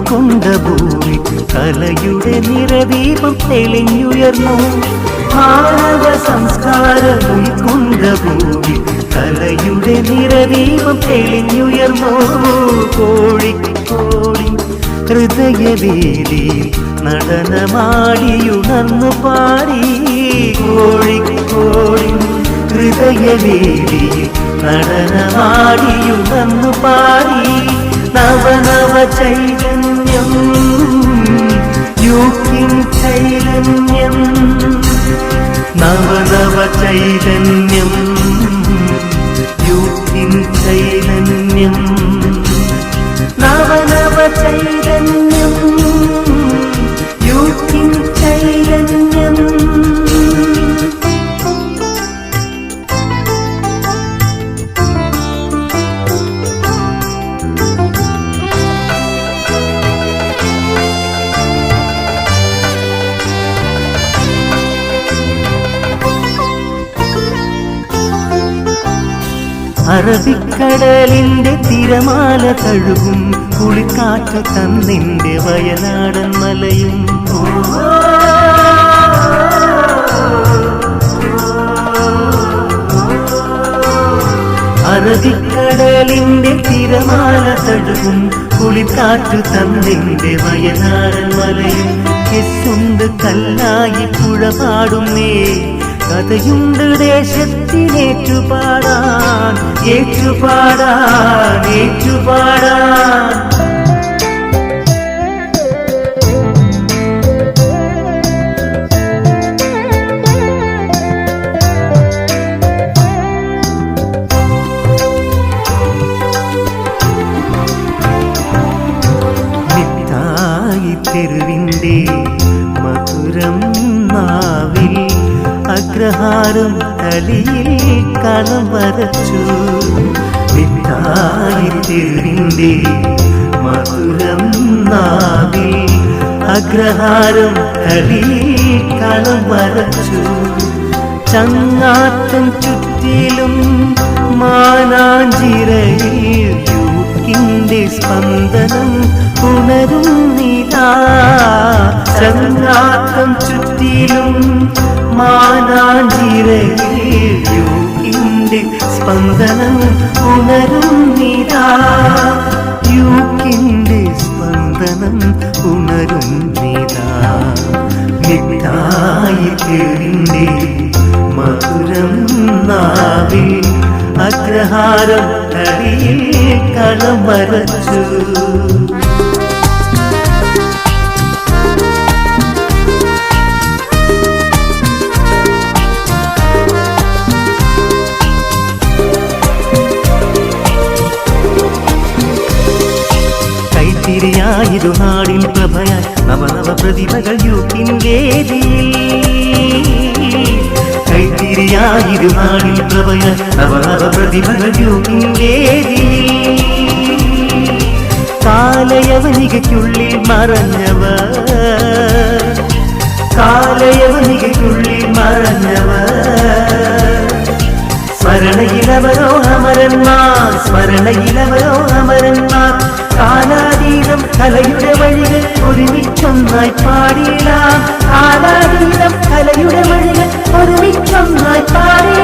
ഉൾക്കൊണ്ട ഭൂമി കലയുടെ നിറദീപം തെളിഞ്ഞുയർന്നു. മാനവ സംസ്കാരം ഉൾക്കൊണ്ട ഭൂമി കലയുടെ നിറദീപം തെളിഞ്ഞുയർന്നു. കോഴിക്കോടി ഹൃദയവേദിയിൽ നടനമാടിയുണർന്നു പാടി. കോഴിക്കോടി ഹൃദയവേദിയിൽ നടനമാടിയുണർന്നു പാടി. നവനവ ചൈതന്യം യൂക്കിൻ ചൈതന്യം, നവനവ ചൈതന്യം യൂക്കിൻ ചൈതന്യം, നവനവ ചൈതന്യം യൂക്കിൻ ചൈതന്യം. അറബിക്കടലിന്റെ തിരമാല തഴുകും കുളിക്കാറ്റ് തന്നിന്റെ വയനാടൻ മലയും. അറബിക്കടലിന്റെ തിരമാല തഴുകും കുളിക്കാറ്റ് തന്നിന്റെ വയനാടൻ മലയും. എസുണ്ട് കല്ലായി പുഴ പാടുന്നേ, കഥയുണ്ട് ദേശത്തിനേറ്റുപാടാൻ, ഏറ്റുപാടാൻ, ഏറ്റുപാടാൻ. മിഠായി തെരുവിൻ്റെ മധുരം നാവിൽ, അഗ്രഹാരം തളിയിൽ കളം വരച്ചു. മിഠായി തെരുവിൻ്റെ മധുരം നാവിൽ, അഗ്രഹാരം തളിയിൽ കളം വരച്ചു. ചങ്ങാത്തം ചുറ്റിലും മാനാഞ്ചിറയിൽ യൂക്കിൻ്റെ സ്പന്ദനം ഉണരുന്നിതാ. ചങ്ങാത്തം ചുറ്റിലും മാനാഞ്ചിറയിൽ യൂക്കിൻ്റെ സ്പന്ദനം ഉണരുന്നിതാ. യൂക്കിൻ്റെ സ്പന്ദനം ഉണരുന്നിതാ. മിഠായി തെരുവിൻ്റെ മധുരം നാവിൽ, അഗ്രഹാരം തളിയിൽ കളം വരച്ചു. കൈത്തിരിയായിരു നാടിൻ പ്രഭയായി നവനവ പ്രതിഭകൾ യൂക്കിൻ വേദിയിൽ. കൈത്തിരിയായിരു നാടിൻ പ്രഭയായി നവനവ പ്രതിഭകൾ യൂക്കിൻ വേദിയിൽ. കാലയവനികയ്ക്കുള്ളിൽ മറഞ്ഞവർ, കാലയവനികയ്ക്കുള്ളിൽ മറഞ്ഞവർ, സ്മരണയിലവരോ അമരന്മാർ, സ്മരണയിലവരോ അമരന്മാർ. കാലാതീതം കലയുടെ വഴികൾ ഒരുമിച്ചൊന്നായി പാടിയിടാം, കാലാതീതം കലയുടെ വഴികൾ ഒരുമിച്ചൊന്നായി പാടി.